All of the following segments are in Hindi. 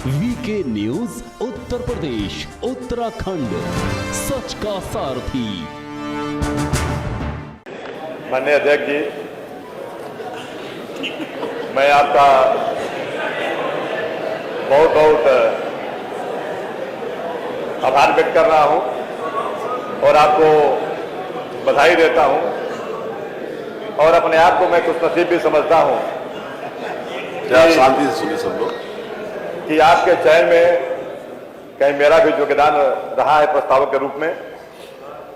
वीके न्यूज उत्तर प्रदेश उत्तराखंड, सच का सारथी। माननीय अध्यक्ष जी, मैं आपका बहुत बहुत आभार व्यक्त कर रहा हूं और आपको बधाई देता हूं और अपने आप को मैं खुशनसीब भी समझता हूं। शांति से सुनिए सब लोग। कि आपके चयन में कहीं मेरा भी योगदान रहा है प्रस्तावक के रूप में,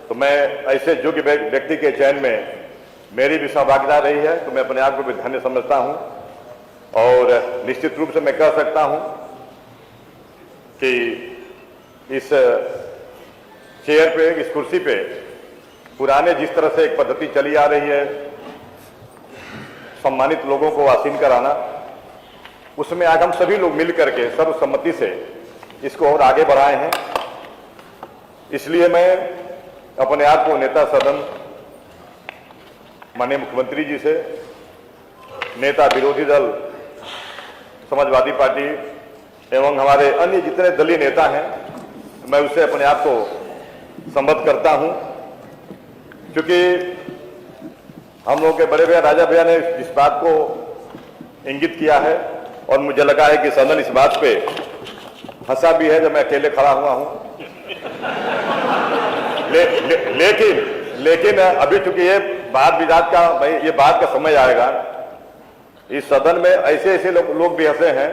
तो मैं ऐसे योग्य व्यक्ति के चयन में मेरी भी सहभागिता रही है, तो मैं अपने आप को भी धन्य समझता हूं। और निश्चित रूप से मैं कह सकता हूं कि इस चेयर पे, इस कुर्सी पे पुराने जिस तरह से एक पद्धति चली आ रही है सम्मानित लोगों को आसीन कराना, उसमें आज हम सभी लोग मिलकर के सर्वसम्मति से इसको और आगे बढ़ाए हैं। इसलिए मैं अपने आप को नेता सदन माननीय मुख्यमंत्री जी से, नेता विरोधी दल समाजवादी पार्टी एवं हमारे अन्य जितने दलीय नेता हैं, मैं उससे अपने आप को संबद्ध करता हूं, क्योंकि हम लोग के बड़े भैया राजा भैया ने इस बात को इंगित किया है और मुझे लगा है कि सदन इस बात पे हंसा भी है जब मैं अकेले खड़ा हुआ हूं। लेकिन अभी चूंकि ये वाद विवाद का, भाई ये बात का समय आएगा, इस सदन में ऐसे ऐसे लोग भी हंसे हैं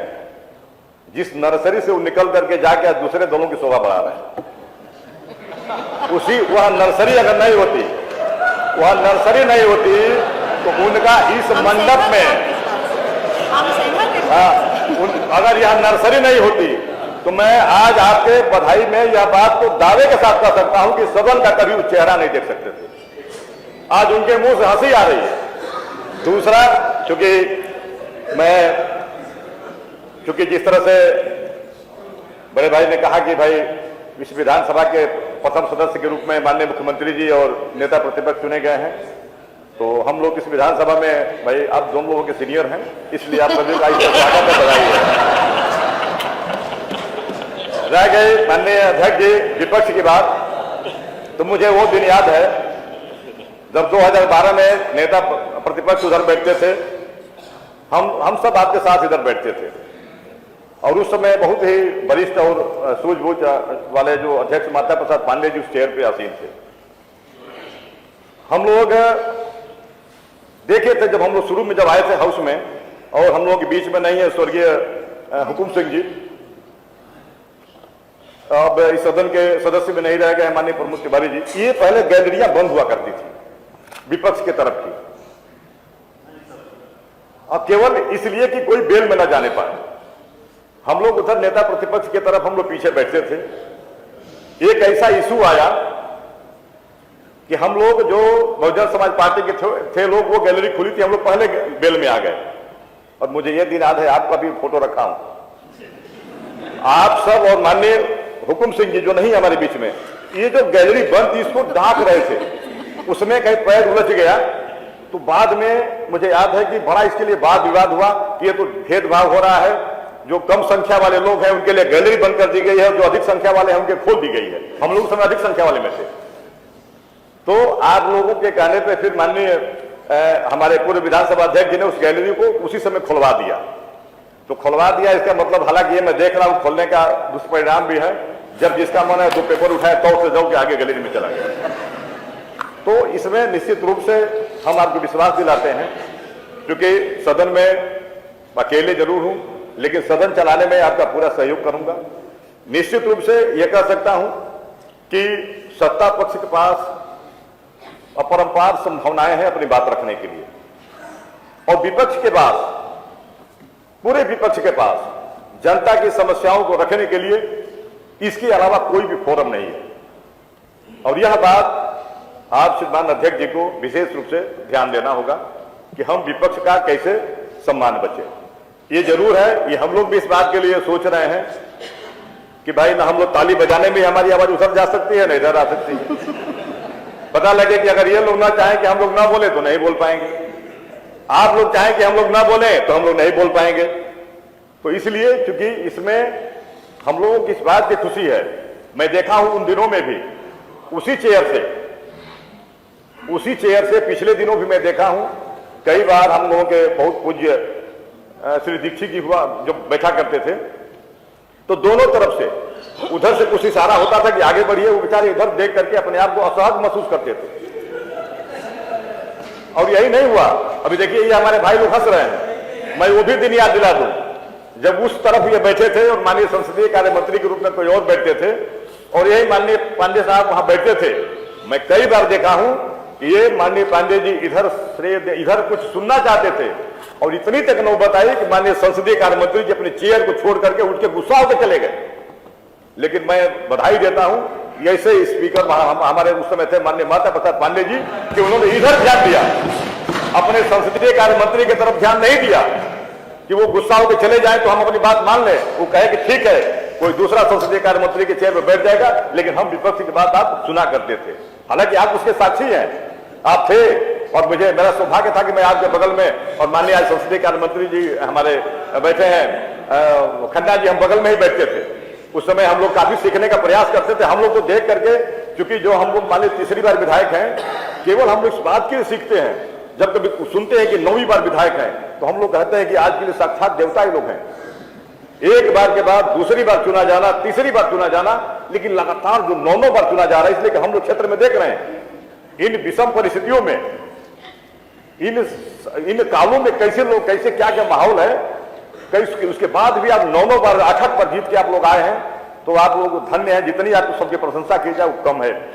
जिस नर्सरी से वो निकल करके जाके दूसरे दलों की शोभा बढ़ा रहे हैं। वह नर्सरी अगर नहीं होती, वह नर्सरी नहीं होती तो उनका इस मंडप में, अगर यह नर्सरी नहीं होती तो मैं आज आपके बधाई में यह बात को दावे के साथ कह सकता हूं कि सदन का कभी चेहरा नहीं देख सकते थे। आज उनके मुंह से हंसी आ रही है। दूसरा, क्योंकि जिस तरह से बड़े भाई ने कहा कि भाई इस विधानसभा के प्रथम सदस्य के रूप में माननीय मुख्यमंत्री जी और नेता प्रतिपक्ष चुने गए हैं, तो हम लोग इस विधानसभा में, भाई आप दोनों लोगों के सीनियर हैं, इसलिए आप सभी का स्वागत है, बधाई है। रह गई माननीय अध्यक्ष जी विपक्ष की बात, तो मुझे वो दिन याद है जब 2012 में नेता प्रतिपक्ष उधर बैठते थे, हम सब आपके साथ इधर बैठते थे और उस समय बहुत ही वरिष्ठ और सूझबूझ वाले जो अध्यक्ष माता प्रसाद पांडे जी उस चेयर पे आसीन थे। हम लोग देखे थे जब हम लोग शुरू में जब आए थे हाउस में, और हम लोगों के बीच में नहीं है स्वर्गीय हुकुम सिंह जी, अब इस सदन के सदस्य में नहीं रह गए माननीय प्रमोद तिवारी जी। ये पहले गैलरियां बंद हुआ करती थी विपक्ष के तरफ की, और केवल इसलिए कि कोई बेल में न जाने पाए। हम लोग उधर नेता प्रतिपक्ष की तरफ हम लोग पीछे बैठते थे। एक ऐसा इशू आया कि हम लोग जो बहुजन समाज पार्टी के थे लोग, वो गैलरी खुली थी, हम लोग पहले बेल में आ गए। और मुझे ये दिन याद है, आपका भी फोटो रखा हूं, आप सब और माननीय हुकुम सिंह जी जो नहीं हमारे बीच में, ये जो गैलरी बंद थी इसको ढांक रहे थे, उसमें कहीं पैर उलझ गया। तो बाद में मुझे याद है कि बड़ा इसके लिए वाद विवाद हुआ कि ये तो भेदभाव हो रहा है, जो कम संख्या वाले लोग हैं उनके लिए गैलरी बंद कर दी गई है, जो अधिक संख्या वाले हैं उनके खोल दी गई है। हम लोग समय अधिक संख्या वाले में थे। तो आप लोगों के कहने पे फिर माननीय हमारे पूर्व विधानसभा अध्यक्ष जी ने उस गैलरी को उसी समय खुलवा दिया। तो खुलवा दिया, इसका मतलब, हालांकि ये मैं देख रहा हूं खोलने का दुष्परिणाम भी है, जब जिसका मन है 2 पेपर उठाए तो से जाओ के आगे गैलरी में चला गया। तो इसमें निश्चित रूप से हम आपको विश्वास दिलाते हैं, क्योंकि सदन में अकेले जरूर हूं, लेकिन सदन चलाने में आपका पूरा सहयोग करूंगा। निश्चित रूप से यह कह सकता हूं कि सत्ता पक्ष के पास अपरंपार संभावनाएं हैं अपनी बात रखने के लिए, और विपक्ष के पास, पूरे विपक्ष के पास जनता की समस्याओं को रखने के लिए इसके अलावा कोई भी फोरम नहीं है। और यह बात आप श्रीमान अध्यक्ष जी को विशेष रूप से ध्यान देना होगा कि हम विपक्ष का कैसे सम्मान बचे। ये जरूर है, ये हम लोग भी इस बात के लिए सोच रहे हैं कि भाई ना हम लोग ताली बजाने में हमारी आवाज उधर जा सकती है, ना इधर आ सकती है। पता लगे कि अगर ये लोग ना चाहें कि हम लोग ना बोले तो नहीं बोल पाएंगे, आप लोग चाहें कि हम लोग ना बोले तो हम लोग नहीं बोल पाएंगे। तो इसलिए चूंकि इसमें हम लोगों की इस बात की खुशी है, मैं देखा हूं उन दिनों में भी उसी चेयर से पिछले दिनों भी मैं देखा हूं, कई बार हम लोगों के बहुत पूज्य श्री दीक्षित जी हुआ जब बैठा करते थे तो दोनों तरफ से उधर से कुछ इशारा होता था कि आगे बढ़िए, वो बेचारे इधर देख करके अपने आप को असहज महसूस करते थे। और यही नहीं हुआ, अभी देखिए ये हमारे भाई लोग हंस रहे हैं, मैं वो भी दिन याद दिला दूं जब उस तरफ ये बैठे थे और माननीय संसदीय कार्य मंत्री के रूप में कोई और बैठते थे और यही माननीय पांडे साहब वहां बैठते थे। मैं कई बार देखा हूं कि ये माननीय पांडे जी इधर कुछ सुनना चाहते थे और इतनी तक नौबत आई कि माननीय संसदीय कार्य मंत्री जी अपने चेयर को छोड़ करके उठ के गुस्सा होकर चले गए। लेकिन मैं बधाई देता हूं ऐसे स्पीकर हमारे उस समय थे माननीय माता प्रसाद पांडे जी कि उन्होंने इधर ध्यान दिया, अपने संसदीय कार्य मंत्री की तरफ ध्यान नहीं दिया कि वो गुस्सा होकर चले जाए तो हम अपनी बात मान लें। वो कहे कि ठीक है कोई दूसरा संसदीय कार्य मंत्री के चेयर पर बैठ जाएगा, लेकिन हम विपक्ष की बात आप सुना करते थे। हालांकि आप उसके साक्षी हैं, आप थे और मेरा सौभाग्य था कि मैं आपके बगल में और माननीय आज संसदीय कार्य मंत्री जी हमारे बैठे हैं खन्ना जी, हम बगल में ही बैठते थे। उस समय हम लोग काफी सीखने का प्रयास करते थे। हम लोग तो देख करके, क्योंकि जो हम लोग मान लीजिए तीसरी बार विधायक हैं, केवल हम लोग इस बात के लिए सीखते हैं जब कभी सुनते हैं कि 9वीं बार विधायक हैं तो हम लोग कहते हैं कि आज के लिए साक्षात देवता ही लोग हैं। एक बार के बाद दूसरी बार चुना जाना, तीसरी बार चुना जाना, लेकिन लगातार जो 9 बार चुना जा रहा है, इसलिए कि हम लोग क्षेत्र में देख रहे हैं इन विषम परिस्थितियों में, इन कालों में कैसे लोग, कैसे क्या क्या माहौल है, उसके बाद भी आप 9 बार 8 पर जीत के आप लोग आए हैं, तो आप लोग धन्य हैं। जितनी आप सबकी प्रशंसा की जाए वो कम है।